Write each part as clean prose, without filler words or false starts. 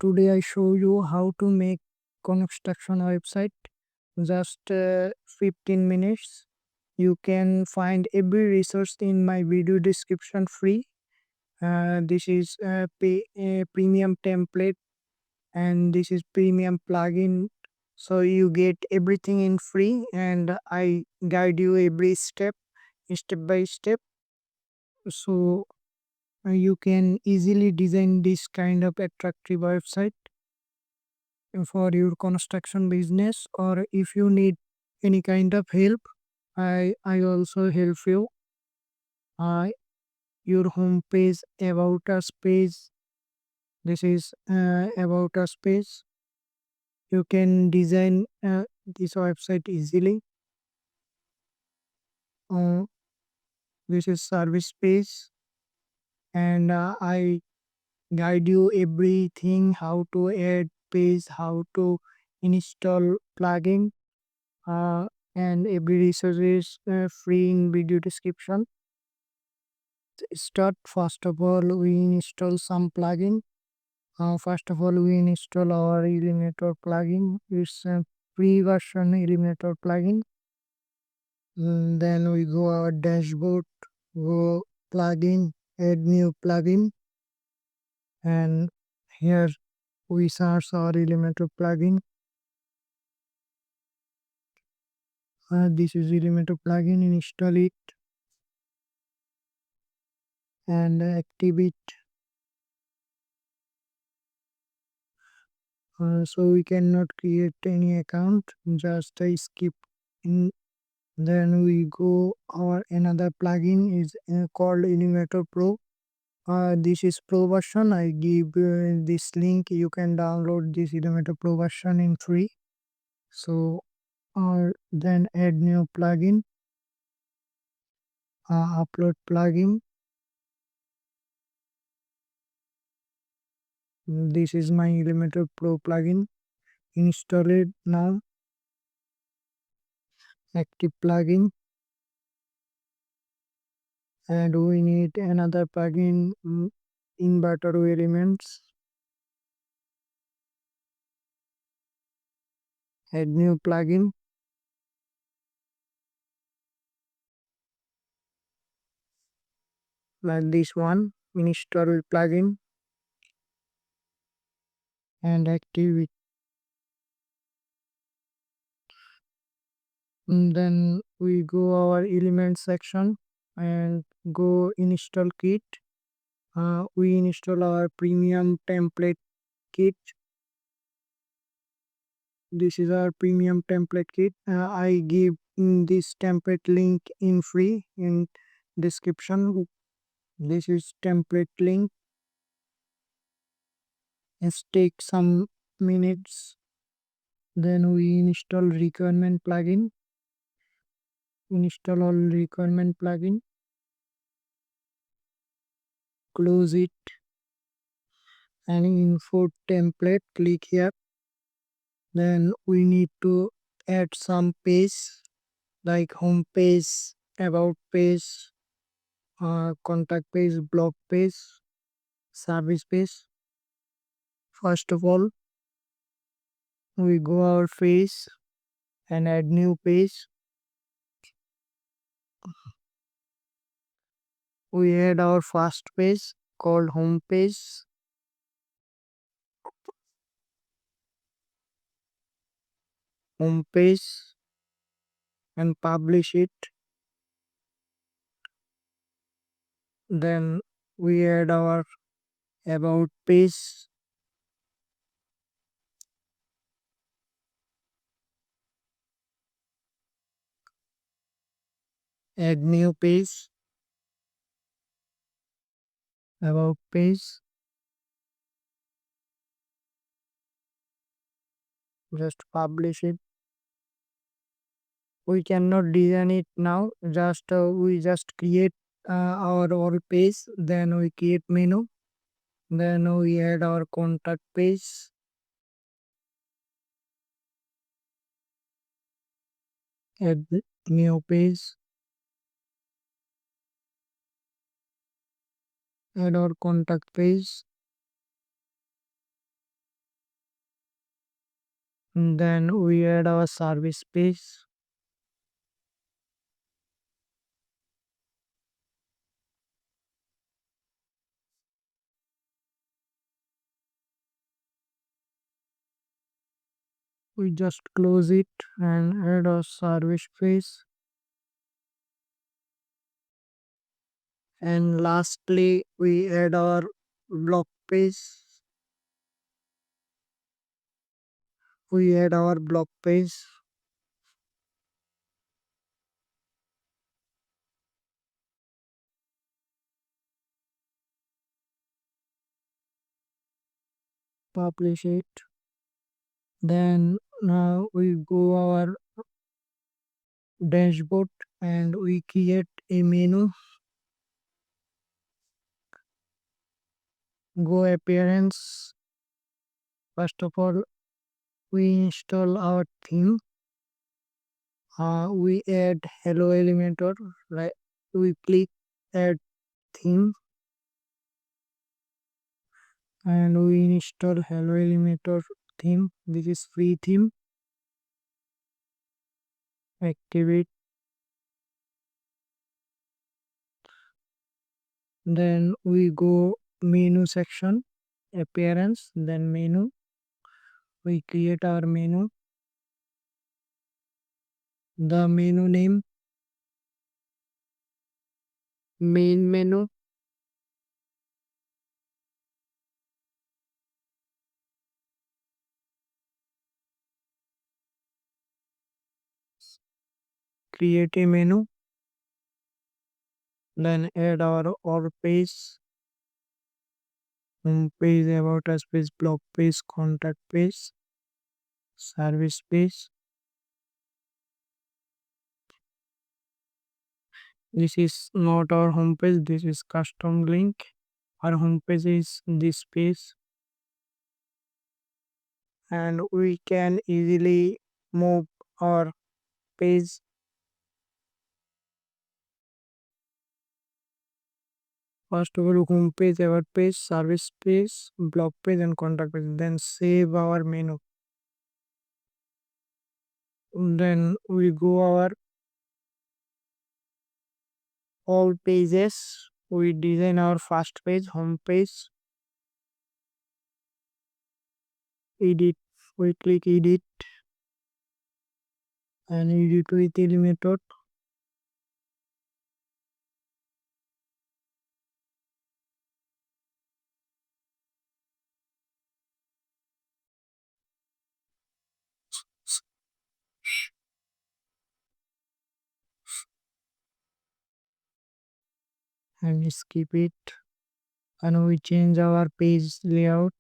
Today I show you how to make construction website. Just 15 minutes. You can find every resource in my video description free. This is a premium template and this is premium plugin. So you get everything in free and I guide you every step by step. So you can easily design this kind of attractive website for your construction business, or if you need any kind of help, I also help you. uh, your home page, about us page. This is about us page. You can design this website easily. uh, this is service page, and I guide you everything, how to add page, how to install plugin, uh, and every resource is free in video description. Start. First of all, we install some plugin. First of all, we install our Eliminator plugin. It's a free version Eliminator plugin. Then we go our dashboard, go plugin, add new plugin, and here we search our Eliminator plugin. This is Eliminator plugin. Install it and activate. So we cannot create any account. Just skip in. Then we go our another plugin is called Elementor Pro. This is Pro version. I give this link. You can download this Elementor Pro version in free. So then add new plugin. Upload plugin. This is my Elementor Pro plugin. Install it now. Active plugin. And we need another plugin, inverter elements. Add new plugin. Like this one, install plugin and active it. Then we go our element section and go install kit. We install our premium template kit. This is our premium template kit. I give this template link in free in description. This is template link. It takes some minutes. Then we install requirement plugin. Install all requirement plugin. Close it. And info template, click here. Then we need to add some page like home page, about page, contact page, blog page, service page. First of all, we go our page and add new page. We add our first page called home page. Home page and publish it. Then we add our about page. Add new page. About page. Just publish it. We cannot design it now. Just we just create our all page. Then we create menu. Then we add our contact page. Add new page. Add our contact page. Then we add our service page. We just close it and add our service page. And lastly, we add our blog page. We add our blog page. Publish it. Then now we go our dashboard and we create a menu. Go appearance. First of all, we install our theme. We add hello elementor. Right, we click add theme and we install hello elementor theme. This is free theme. Activate. Then we go menu section, appearance, then menu. We create our menu. The menu name, main menu. Create a menu. Then add our all page, home page, about us page, blog page, contact page, service page. This is not our home page, this is custom link. Our home page is this page, and we can easily move our page. First of all, home page, our page, service page, blog page, and contact page. Then save our menu. Then we go our all pages. We design our first page, home page, edit. We click edit and edit with Elementor. And skip it, and we change our page layout.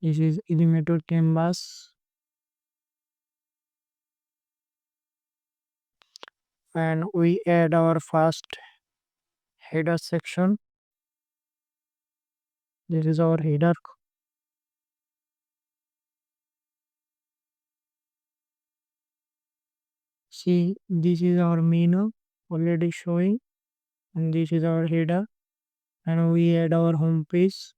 This is Elementor canvas, and we add our first header section. This is our header. See, this is our menu already showing, and this is our header, and we add our home page.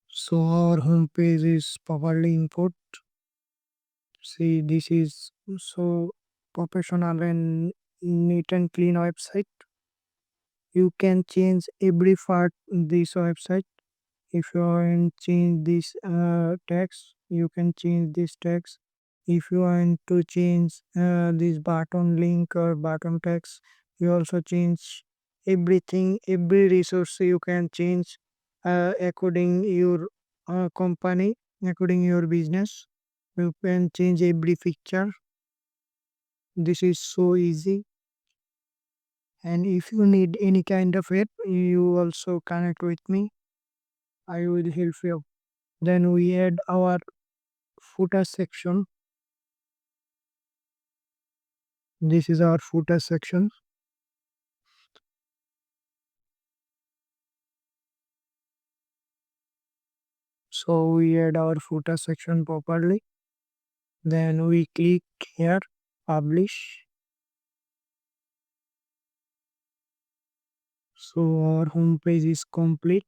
So our home page is properly input. See, this is so professional and neat and clean website. You can change every part in this website. If you want to change this text, you can change this text. If you want to change this button link or button text, you also change everything. Every resource you can change according your company, according your business. You can change every picture. This is so easy. And if you need any kind of help, you also connect with me. I will help you. Then we add our footer section. This is our footer section. So we add our footer section properly. Then we click here, publish. So our home page is complete.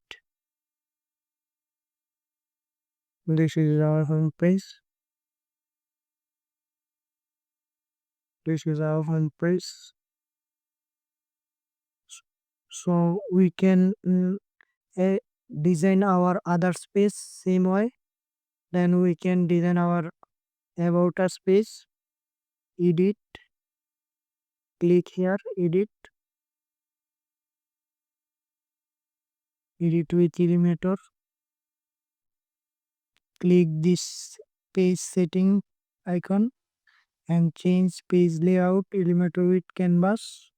This is our home page. This is our home page. So we can eh, design our other space same way. Then we can design our about us page. Edit. Click here, edit. Edit with Elementor. Click this page setting icon and change page layout Elementor with canvas.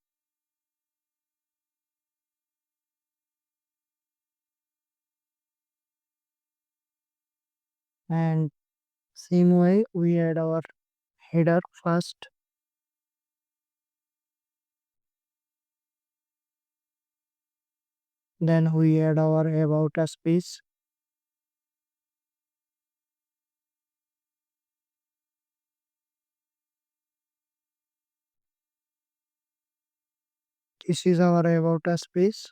And same way we add our header first. Then we add our about us page. This is our about us page.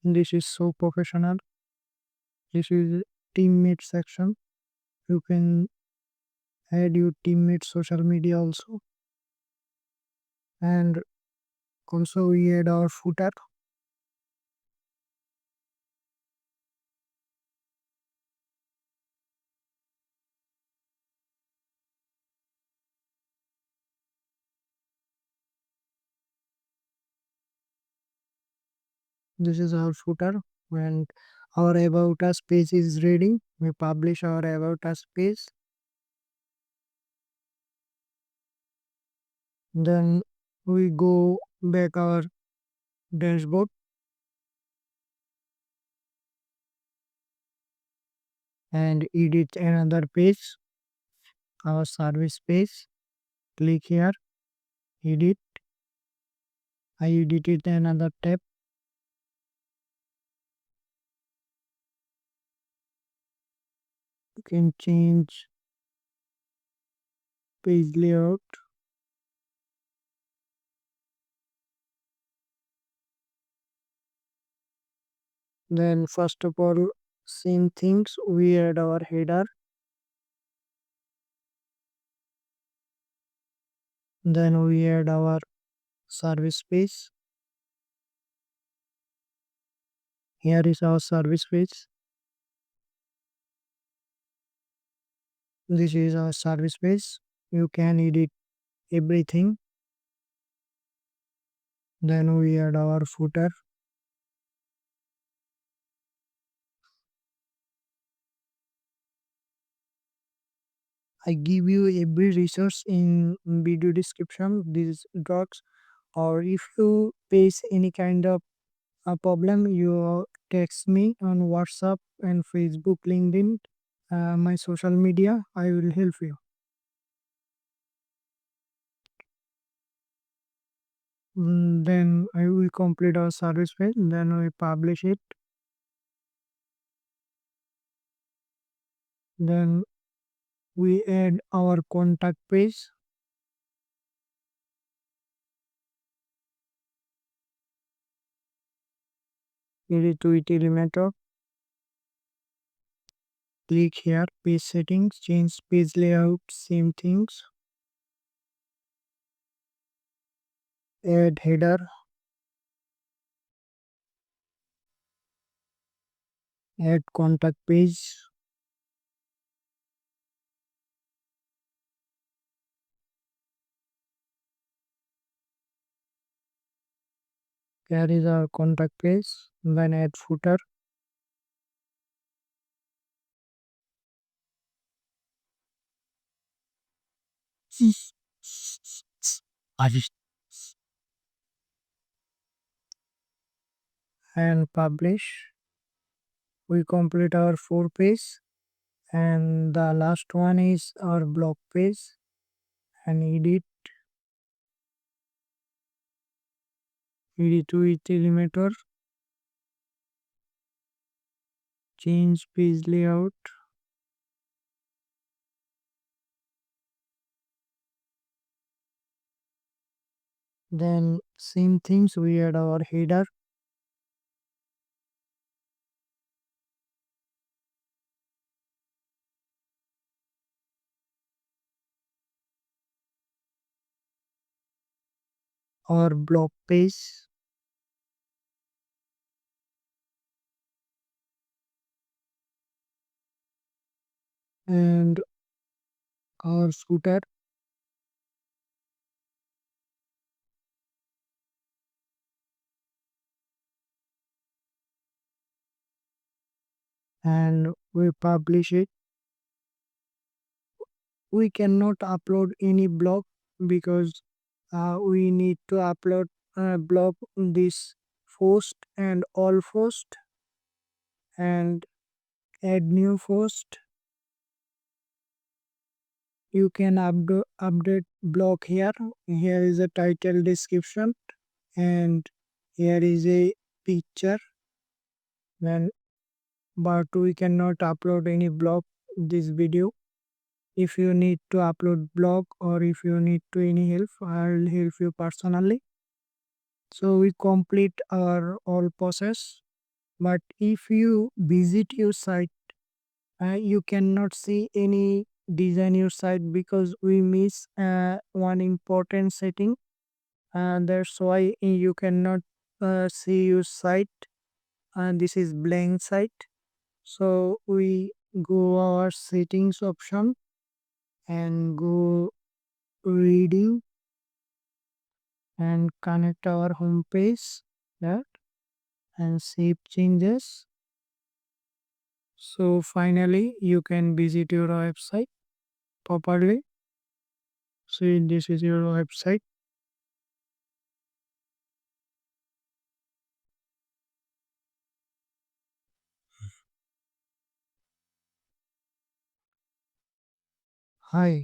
This is so professional. This is teammate section. You can add your teammate social media also. And also we add our footer. This is our footer. And our about us page is ready. We publish our about us page. Then we go back our dashboard and edit another page, our service page. Click here, edit. I edited another tab. You can change page layout. Then first of all, same things, we add our header. Then we add our service page. Here is our service page. This is our service page. You can edit everything. Then we add our footer. I give you every resource in video description, these docs, or if you face any kind of a problem, you text me on WhatsApp and Facebook, LinkedIn, my social media. I will help you. Then I will complete our service page. Then we publish it. Then we add our contact page. Edit with Elementor. Click here, page settings, change page layout, same things. Add header, add contact page. Here is our contact page. Then add footer. And publish. We complete our 4 page, and the last one is our blog page. And edit with Elementor. change page layout. Then same things, we add our header or blog page and our footer and we publish it. We cannot upload any blog because we need to upload blog this post and all post and add new post. You can update blog here. Here is a title description and here is a picture. Then but we cannot upload any blog this video. If you need to upload blog or if you need to any help, I'll help you personally. So we complete our all process. But if you visit your site, you cannot see any design your site because we miss one important setting, and that's why you cannot see your site. And this is blank site. So we go our settings option and go reading and connect our home page that and save changes. So finally you can visit your website properly. So this is your website. Hi.